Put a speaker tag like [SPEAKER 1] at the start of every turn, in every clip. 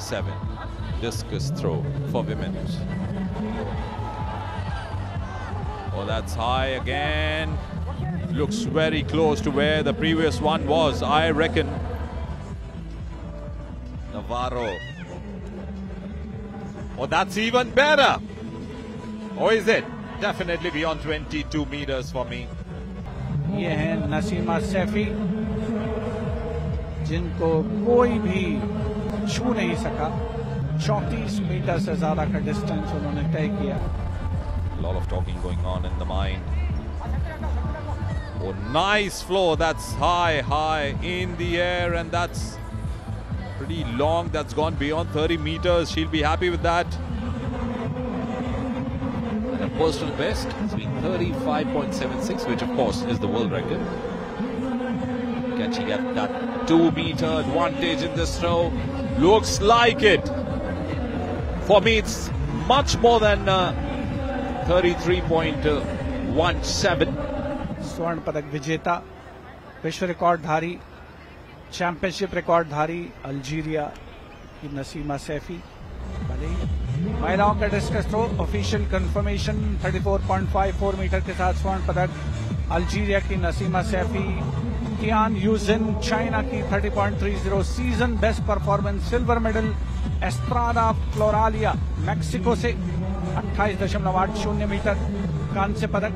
[SPEAKER 1] 2.7 discus throw for women. Oh, that's high again. Looks very close to where the previous one was, I reckon. Navarro. Oh, that's even better. Or is it? Definitely beyond 22 meters for me.
[SPEAKER 2] ये हैं नसीमा सैफी, जिनको कोई भी छू नहीं सका। 34 metre से ज्यादा का डिस्टेंस उन्होंने तय किया।
[SPEAKER 1] A lot of talking going on in the mind. Oh, nice flow. That's high in the air, and that's pretty long. That's gone beyond 30 meters. She'll be happy with that. And a personal best has been 35.76, which of course is the world record. Can she get that 2-meter advantage in this throw? Looks like it. For me, it's much more than 33.17.
[SPEAKER 2] स्वर्ण पदक विजेता, विश्व रिकॉर्डधारी, championship रिकॉर्डधारी Algeria की Nassima Saifi. महिलाओं का discus throw official confirmation 34.54 metre के साथ स्वर्ण पदक अल्जीरिया की Nassima Saifi. Qian Yujin China की 30.30 season best performance silver medal. Estrada Floralia Mexico से 28.80 मीटर कांस्य पदक।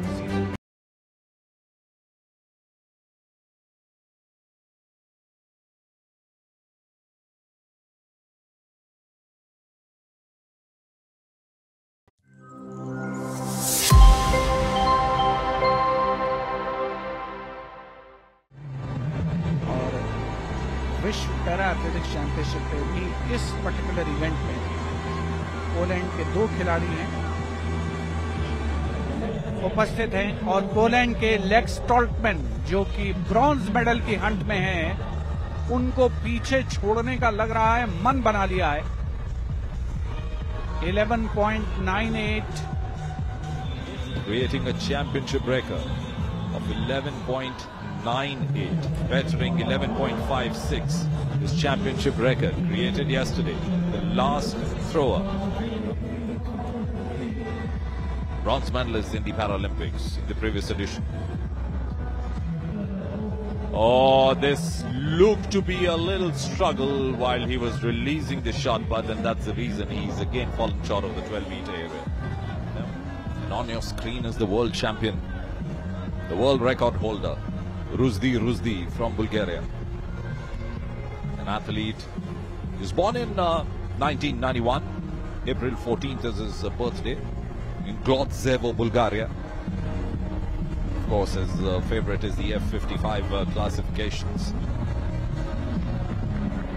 [SPEAKER 2] विश्व पैरा एथलेटिक्स चैंपियनशिप पे भी इस पर्टिकुलर इवेंट में पोलैंड के 2 खिलाड़ी हैं उपस्थित हैं, और पोलैंड के लेक्स स्टॉल्टमैन जो कि ब्रॉन्ज मेडल की हंट में हैं, उनको पीछे छोड़ने का लग रहा है मन बना लिया है। 11.98
[SPEAKER 1] creating a championship record of 11.98, bettering 11.56. His championship record created yesterday. The last thrower, bronze medalist in the Paralympics in the previous edition. Oh, this looked to be a little struggle while he was releasing the shot, but then that's the reason he's again fallen short of the 12-meter area. And on your screen is the world champion, the world record holder, Rusdi from Bulgaria. An athlete. He was born in 1991. April 14th is his birthday in Glotzevo, Bulgaria. Of course, his favorite is the F55 classifications.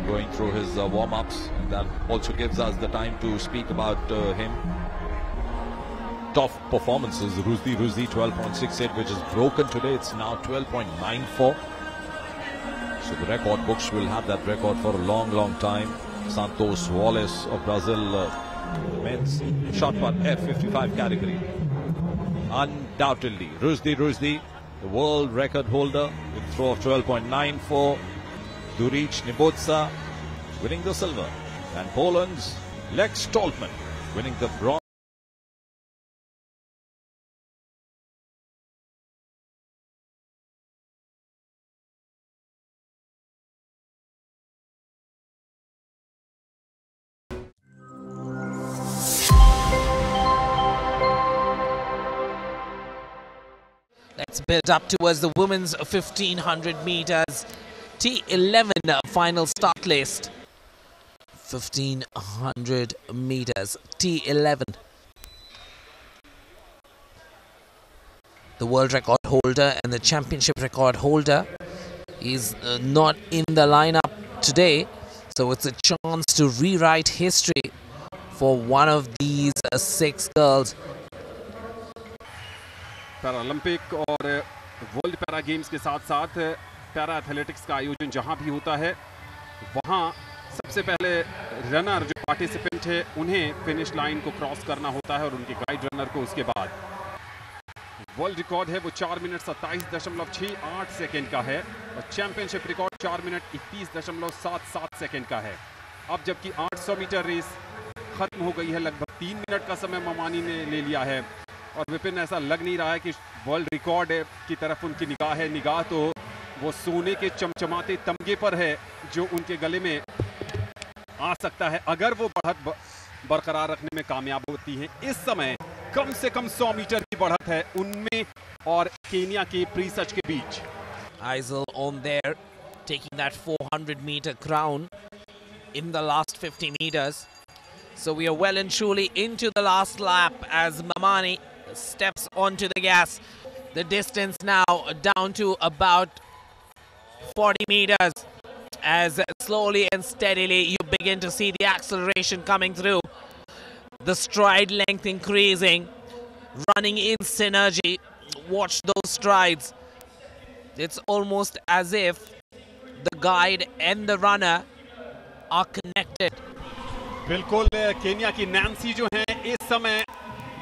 [SPEAKER 1] Going through his warm-ups, that also gives us the time to speak about him. Tough performances. Rusdi 12.68, which is broken today. It's now 12.94. So the record books will have that record for a long time. Santos Wallace of Brazil, men's shot put F55 category. Undoubtedly, Rusdi, the world record holder with a throw of 12.94. Duric Nibodza winning the silver. And Poland's Lex Stoltman winning the bronze.
[SPEAKER 3] Let's build up towards the women's 1500 meters. T11 final start list. 1500 meters. T11. The world record holder and the championship record holder is not in the lineup today. So it's a chance to rewrite history for one of these 6 girls.
[SPEAKER 4] Paralympic और world para games के साथ साथ para athletics का आयोजन जहां भी होता है, वहां सबसे पहले रनर जो पार्टिसिपेंट है उन्हें फिनिश लाइन को क्रॉस करना होता है और उनके गाइड रनर को उसके बाद। वर्ल्ड रिकॉर्ड है वो 4 मिनट 27.68 सेकेंड का है और चैंपियनशिप रिकॉर्ड 4 मिनट 31.77 सेकेंड का है। अब जबकि 800 मीटर रेस खत्म हो गई है, लगभग 3 मिनट का समय ममानी ने ले लिया है और विपिन ऐसा लग नहीं रहा है कि वर्ल्ड रिकॉर्ड की तरफ उनकी निगाह है। निगाह तो वो सोने के चमचमाते तमगे पर है जो उनके गले में आ सकता है अगर वो बढ़त बरकरार रखने में कामयाब होती है। इस समय कम से कम 100 मीटर की बढ़त है उनमें और केन्या के प्रीसच के बीच।
[SPEAKER 3] Aizil on there, taking that 400-meter crown in the last 50 meters. So we are well and truly into the last lap as Mamani steps onto the gas. The distance now down to about 40 meters as slowly and steadily you begin to see the acceleration coming through. The stride length increasing, running in synergy. Watch those strides. It's almost as if the guide and the runner are connected.
[SPEAKER 4] बिल्कुल Kenya की Nancy जो है इस समय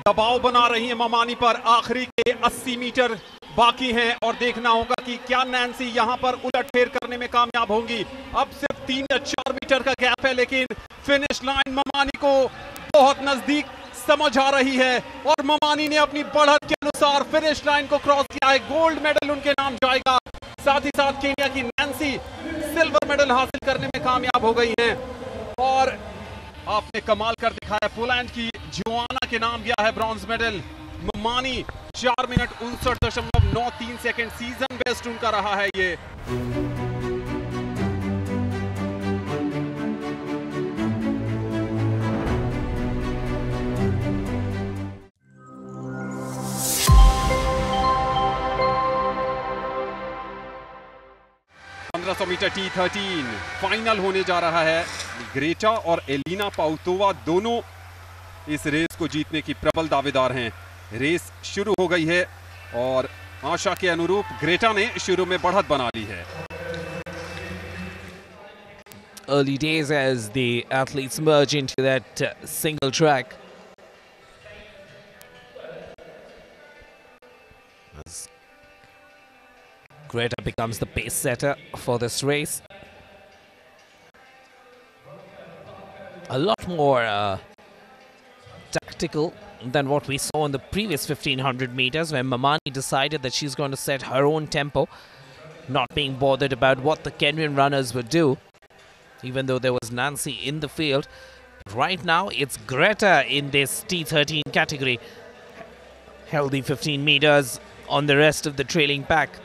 [SPEAKER 4] दबाव बना रही है ममानी पर। आखिरी के 80 मीटर बाकी हैं और देखना होगा कि क्या नैन्सी यहां पर उलटफेर करने में कामयाब होंगी। अब सिर्फ 3 या 4 मीटर का गैप है लेकिन फिनिश लाइन ममानी को बहुत नजदीक समझ आ रही है और ममानी ने अपनी बढ़त के अनुसार फिनिश लाइन को क्रॉस किया है। गोल्ड मेडल उनके नाम जाएगा। साथ ही साथ केन्या की नैन्सी सिल्वर मेडल हासिल करने में कामयाब हो गई हैं और आपने कमाल कर दिखाया। पोलैंड की जोआना के नाम गया है bronze medal. Mamani 4 minute 59.93 second season best उनका रहा है ये। मीटर T13 फाइनल होने जा रहा है। ग्रेटा और एलिना पाउतोवा दोनों इस रेस को जीतने की प्रबल दावेदार हैं। रेस शुरू हो गई है और आशा के अनुरूप ग्रेटा ने शुरू में बढ़त बना ली है।
[SPEAKER 3] Early days as the athletes merge into that single track. As Greta becomes the pace setter for this race. A lot more tactical than what we saw in the previous 1500 meters when Mamani decided that she's going to set her own tempo, not being bothered about what the Kenyan runners would do, even though there was Nancy in the field. Right now, it's Greta in this T13 category. Healthy 15 meters on the rest of the trailing pack.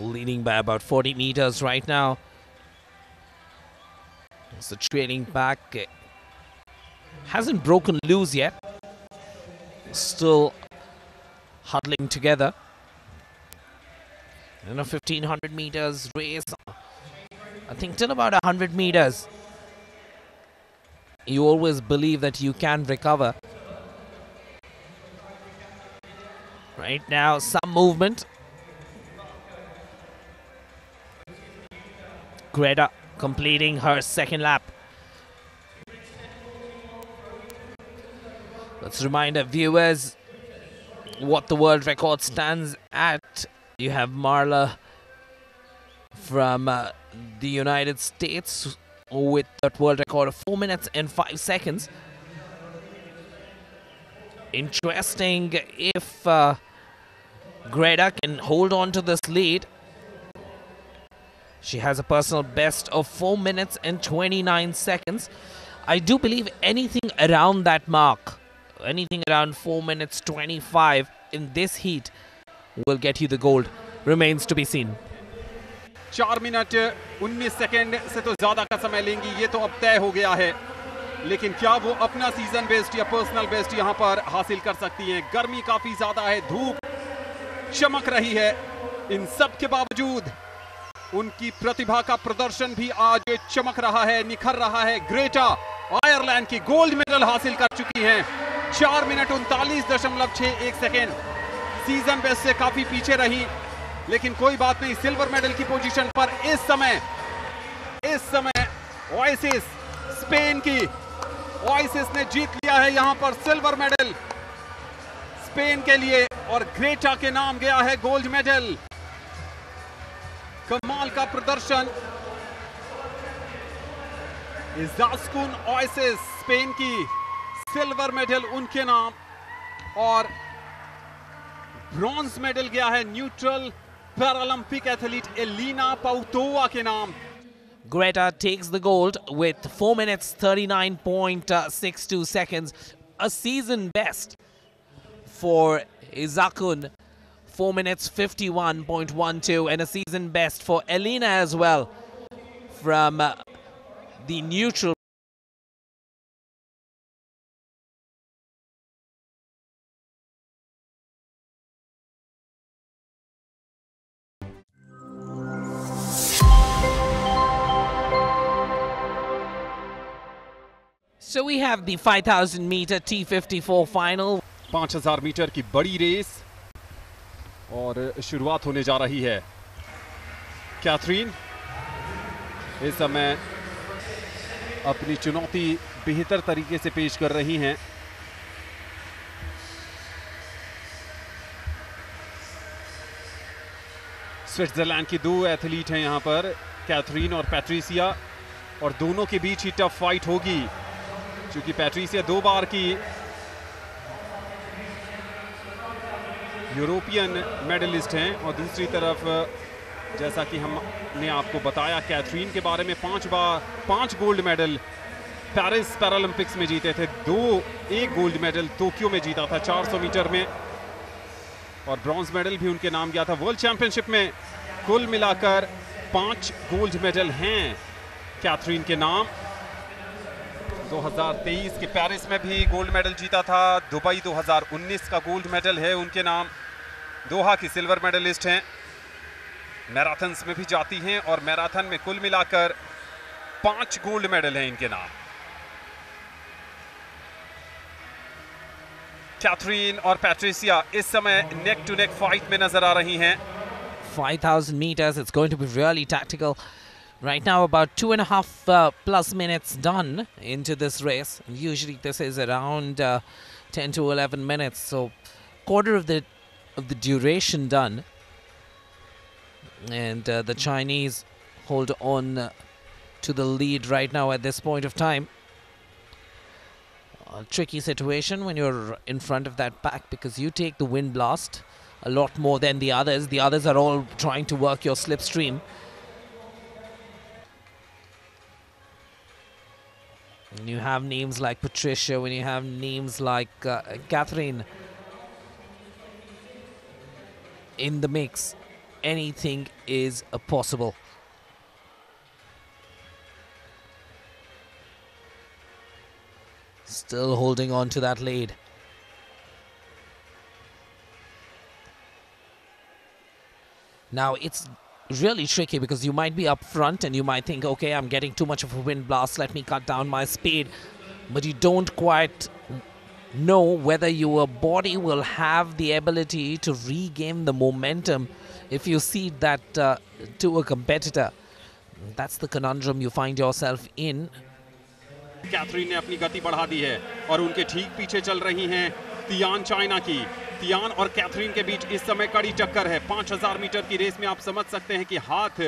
[SPEAKER 3] Leading by about 40 meters right now. It's the trailing pack. Hasn't broken loose yet. Still huddling together. In a 1500 meters race, I think till about 100 meters, you always believe that you can recover. Right now, some movement. Greta completing her second lap. Let's remind our viewers what the world record stands at. You have Marla from the United States with that world record of 4 minutes and 5 seconds. Interesting if Greta can hold on to this lead. She has a personal best of 4 minutes and 29 seconds. I do believe anything around that mark, anything around 4 minutes 25 in this heat will get you the gold. Remains to be seen.
[SPEAKER 4] 4 minute 19 second से तो ज्यादा का समय लेंगी, ये तो अब तय हो गया है। लेकिन क्या वो अपना सीजन बेस्ट या पर्सनल बेस्ट यहां पर हासिल कर सकती हैं? गर्मी काफी ज्यादा है, धूप चमक रही है। इन सब के बावजूद उनकी प्रतिभा का प्रदर्शन भी आज चमक रहा है, निखर रहा है। ग्रेटा आयरलैंड की गोल्ड मेडल हासिल कर चुकी हैं। 4 मिनट 39.61 सेकेंड सीजन बेस्ट से काफी पीछे रही, लेकिन कोई बात नहीं। सिल्वर मेडल की पोजीशन पर इस समय ओएसिस स्पेन की ओएसिस ने जीत लिया है यहां पर सिल्वर मेडल। स्पेन के लिए और ग्रेटा के नाम गया है गोल्ड मेडल। कमाल का प्रदर्शन। इज़ास्कुन ओएसिस स्पेन की, सिल्वर मेडल उनके नाम और ब्रॉन्ज मेडल गया है न्यूट्रल पैरालंपिक एथलीट एलिना पाउटोवा के नाम।
[SPEAKER 3] Greta takes the gold with 4 minutes 39.62 seconds, a season best for Izaskun, 4 minutes 51.12, and a season best for Elina as well from the neutral. So we have the 5,000 meter T54 final.
[SPEAKER 4] 5000 metre की बड़ी race और शुरुआत होने जा रही है। Catherine इस समय अपनी चुनौती बेहतर तरीके से पेश कर रही हैं। स्विट्जरलैंड की दो एथलीट हैं यहां पर, कैथरीन और पैट्रिसिया, और दोनों के बीच ही टफ फाइट होगी क्योंकि पैट्रिसिया 2 बार की यूरोपियन मेडलिस्ट हैं और दूसरी तरफ जैसा कि हमने आपको बताया कैथरीन के बारे में 5 गोल्ड मेडल पेरिस पैरालंपिक्स में जीते थे, 1 गोल्ड मेडल टोक्यो में जीता था 400 मीटर में, और ब्रॉन्ज मेडल भी उनके नाम गया था वर्ल्ड चैंपियनशिप में। कुल मिलाकर 5 गोल्ड मेडल हैं कैथरीन के नाम। 2023 के पेरिस में भी गोल्ड मेडल जीता था, दुबई 2019 का गोल्ड मेडल है उनके नाम, दोहा की सिल्वर मेडलिस्ट हैं, मैराथन्स में भी जाती हैं और मैराथन में कुल मिलाकर 5 गोल्ड मेडल हैं इनके नाम। कैथरीन और पैट्रिसिया इस समय नेक टू नेक फाइट में नजर आ रही हैं।
[SPEAKER 3] 5,000 meters, it's going to be really tactical. Right now about 2.5 plus minutes done into this race. Usually this is around 10 to 11 minutes, so quarter of the duration done, and the Chinese hold on to the lead right now at this point of time. A tricky situation when you're in front of that pack because you take the wind blast a lot more than the others. The others are all trying to work your slipstream. When you have names like Patricia, when you have names like Catherine in the mix, anything is possible. Still holding on to that lead. Now it's really tricky because you might be up front and you might think, okay, I'm getting too much of a wind blast, let me cut down my speed, but you don't quite know whether your body will have the ability to regain the momentum if you cede that to a competitor. That's the conundrum you find yourself in.
[SPEAKER 4] Catherine ने अपनी गति बढ़ा दी है और उनके ठीक पीछे चल रही हैं तियान चाइना की। तियान और कैथरीन के बीच इस समय कड़ी टक्कर है। 5000 मीटर की रेस में आप समझ सकते हैं कि हाथ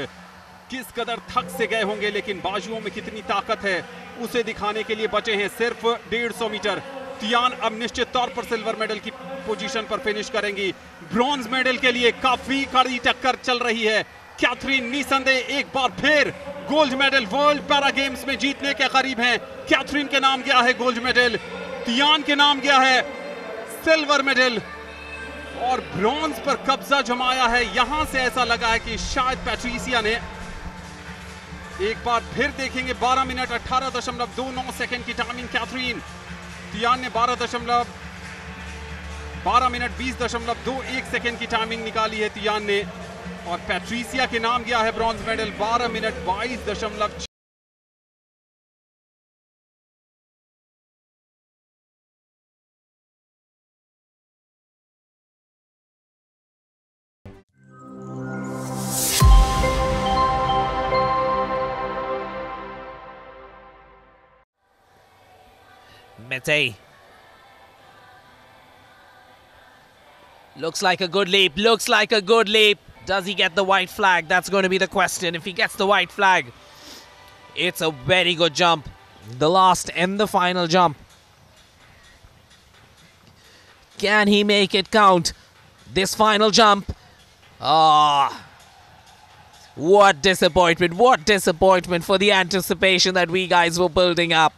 [SPEAKER 4] किस कदर थक से गए होंगे, लेकिन बाजुओं में कितनी ताकत है उसे दिखाने के लिए बचे हैं सिर्फ 150 मीटर। तियान अब निश्चित तौर पर सिल्वर मेडल की पोजीशन पर फिनिश करेंगी। ब्रॉन्ज मेडल के लिए काफी कड़ी टक्कर चल रही है। कैथरीन निसंदेह एक बार फिर gold medal world para games में जीतने के करीब हैं। कैथरीन के नाम गया है गोल्ड मेडल, तियान के नाम गया है सिल्वर मेडल और ब्रॉन्ज पर कब्जा जमाया है। यहां से ऐसा लगा है कि शायद पैट्रिसिया ने, एक बार फिर देखेंगे, 12 मिनट 18.29 सेकंड की टाइमिंग कैथरीन। तियान ने 12 मिनट 20.21 सेकंड की टाइमिंग निकाली है तियान ने, और पैट्रिसिया के नाम गया है bronze medal 12 minute 22.
[SPEAKER 3] Mete Looks like a good leap. Looks like a good leap. Does he get the white flag? That's going to be the question. If he gets the white flag, it's a very good jump. The last and the final jump. Can he make it count? This final jump. Ah. What disappointment. What disappointment for the anticipation that we guys were building up.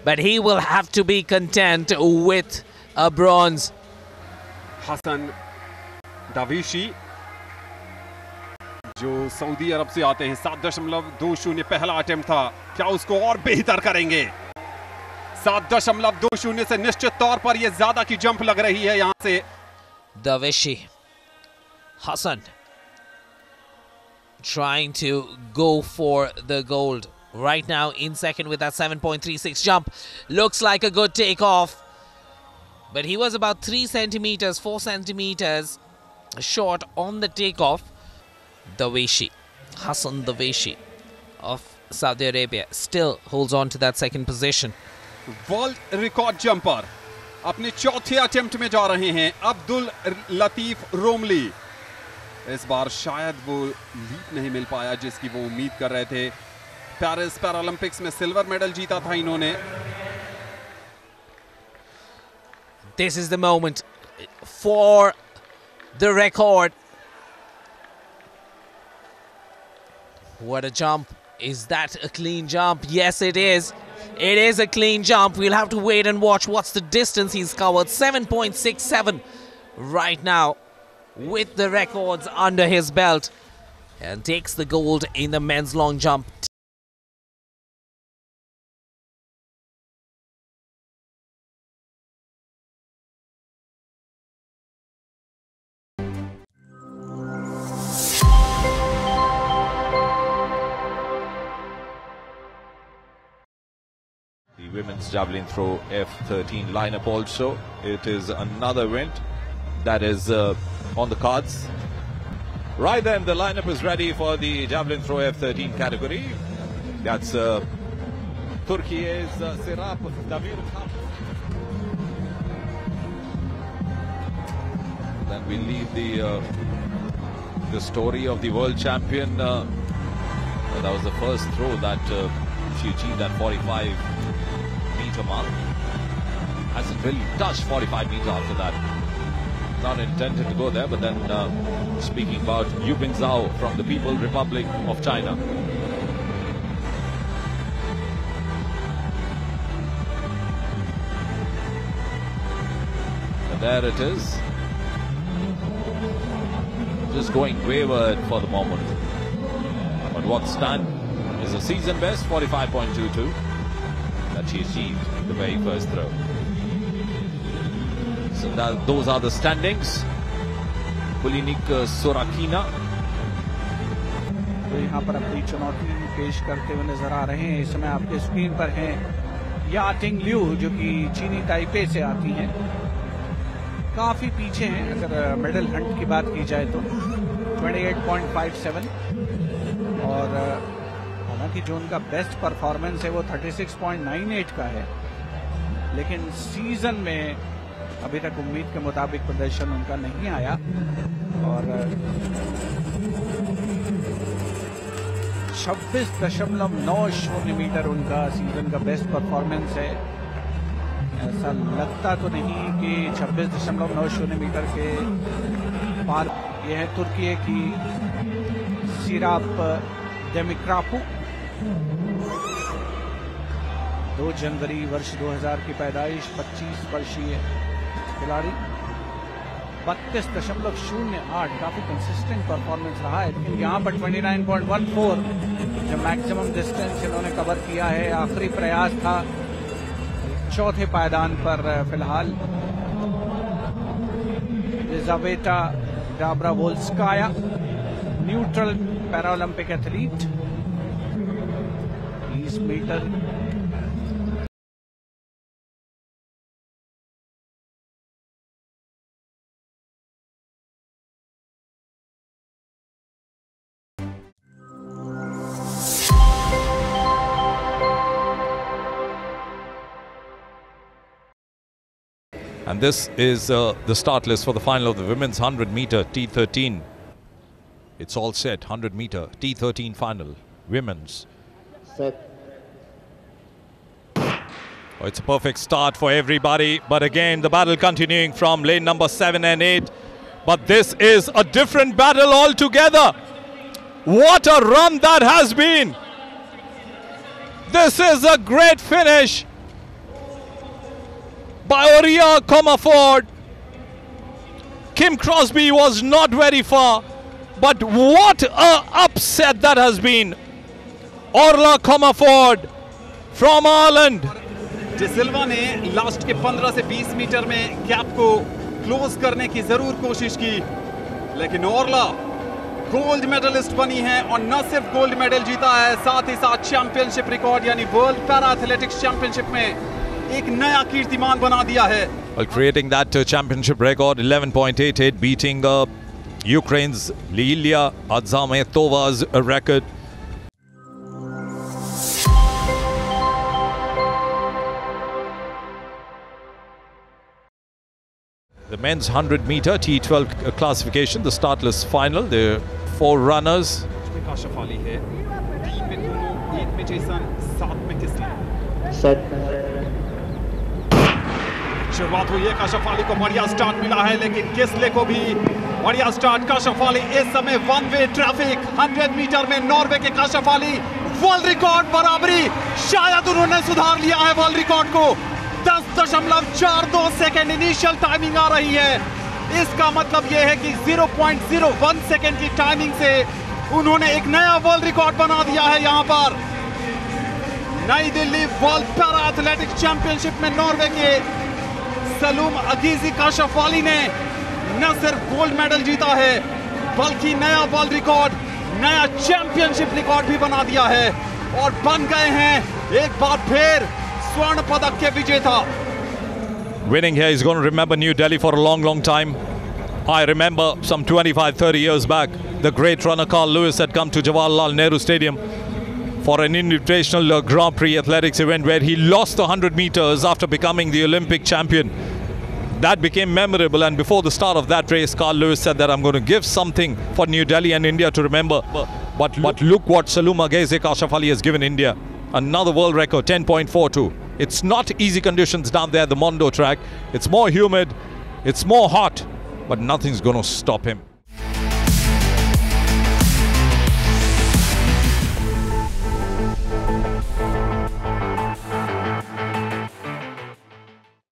[SPEAKER 3] But he will have to be content with a bronze.
[SPEAKER 4] Hasan Darwishi जो सऊदी अरब से आते हैं, 7.20 पहला attempt था, क्या उसको और बेहतर करेंगे? 7.20 से निश्चित तौर पर यह ज्यादा की जंप लग रही है यहां से।
[SPEAKER 3] Davishi, Hassan trying to go for the gold right now in second with that 7.36 jump. Looks like a good takeoff, but he was about 3 centimeters, 4 centimeters short on the takeoff. Davishi, Hassan Davishi of Saudi Arabia still holds on to that second position.
[SPEAKER 4] World record jumper अपने चौथे attempt में जा रहे हैं अब्दुल लतीफ रोमली। इस बार शायद वो leap नहीं मिल पाया जिसकी वो उम्मीद कर रहे थे। पेरिस पैरालंपिक्स में सिल्वर मेडल जीता था इन्होंने।
[SPEAKER 3] This is the moment for the record. What a jump. Is that a clean jump? Yes, it is. It is a clean jump. We'll have to wait and watch what's the distance he's covered. 7.67 right now with the records under his belt, and takes the gold in the men's long jump.
[SPEAKER 1] The women's javelin throw F13 lineup also. It is another event that is on the cards. Right then, the lineup is ready for the javelin throw F13 category. That's Turkey's Serap Damir Khan. Then we leave the story of the world champion. That was the first throw that she achieved that 45-meter mark. Hasn't really touched 45 meters after that. Not intended to go there, but then speaking about Yu Bingzhao from the People's Republic of China. And there it is. Just going wayward for the moment. But what's done is a season best 45.22 that she achieved the very first throw. So those are the standings. Kulinik Sorakina.
[SPEAKER 2] तो यहाँ पर अपनी चुनौती पेश करते हुए नजर आ रहे हैं। इस समय आपके स्क्रीन पर हैं या टिंग लिू, जो कि चीनी ताइपे से आती हैं। काफी पीछे हैं अगर मेडल हंट की बात की जाए तो 28.57, और हालांकि जो उनका बेस्ट परफॉर्मेंस है वो 36.98 का है, लेकिन सीजन में अभी तक उम्मीद के मुताबिक प्रदर्शन उनका नहीं आया। और 26.90 मीटर उनका सीजन का बेस्ट परफॉर्मेंस है। ऐसा लगता तो नहीं कि 26.90 मीटर के पार। यह है तुर्की की सिराप डेमिक्रापू, 2 जनवरी वर्ष 2000 की पैदाइश, 25 वर्षीय खिलाड़ी। 32.08 काफी कंसिस्टेंट परफॉर्मेंस रहा है, लेकिन यहाँ पर 29.14 जो मैक्सिमम डिस्टेंस इन्होंने कवर किया है। आखिरी प्रयास था चौथे पायदान पर फिलहाल। Elizaveta Dabravolskaya, neutral paralympic athlete, 20 meter.
[SPEAKER 1] And this is the start list for the final of the women's 100 meter T13. It's all set. 100 meter T13 final. Women's.
[SPEAKER 5] Set.
[SPEAKER 1] Oh, it's a perfect start for everybody. But again, the battle continuing from lane number 7 and 8. But this is a different battle altogether. What a run that has been. This is a great finish by Oria Comerford. Kim Crosby was not very far, but what a upset that has been. Orla Comerford from Ireland.
[SPEAKER 4] De Silva ने last के 15 से 20 metre में gap को close करने की जरूर कोशिश की, लेकिन ओरला गोल्ड मेडलिस्ट बनी है और न सिर्फ गोल्ड मेडल जीता है, साथ ही साथ चैंपियनशिप रिकॉर्ड यानी वर्ल्ड पैरा एथलेटिक्स चैंपियनशिप में एक नया कीर्तिमान बना दिया है.
[SPEAKER 1] Well, creating that championship record, 11.88, beating Ukraine's Lilia Adzametova's record. The men's 100 meter T12 classification, the startless final. There are 4 runners.
[SPEAKER 4] काशफाली है, 3 में दोनों, 1 में जेसन, 7 में किस्ली.
[SPEAKER 5] Set.
[SPEAKER 4] शुरुआत हुई है, काशफाली को बढ़िया स्टार्ट मिला है, लेकिन किस्ले को भी बढ़िया स्टार्ट. काशफाली इस समय वन वे ट्रैफिक. 100 मीटर में नॉर्वे के काशफाली वर्ल्ड रिकॉर्ड बराबरी. शायद उन्होंने सुधार लिया है वर्ल्ड रिकॉर्ड को. 10.42 सेकेंड इनिशियल टाइमिंग आ रही है. इसका मतलब यह है कि 0.01 सेकेंड की टाइमिंग से उन्होंने एक नया वर्ल्ड रिकॉर्ड बना दिया है. यहां पर नई Delhi world para athletics championship में नॉर्वे के सलूम अगीजी काशफाली ने न सिर्फ गोल्ड मेडल जीता है, बल्कि नया वर्ल्ड रिकॉर्ड, नया चैंपियनशिप रिकॉर्ड भी बना दिया है और बन गए हैं एक बार फिर स्वर्ण पदक के विजेता.
[SPEAKER 1] Winning here is going to remember New Delhi for a long, long time. I remember some 25-30 years back, the great runner Carl Lewis had come to Jawaharlal Nehru Stadium for an invitational Grand Prix athletics event where he lost the 100 meters after becoming the Olympic champion. That became memorable, and before the start of that race, Carl Lewis said that I'm going to give something for New Delhi and India to remember. But look what Saluma Geze Kashafali has given India. Another world record, 10.42. It's not easy conditions down there, the Mondo track. It's more humid, it's more hot, but nothing's going to stop him.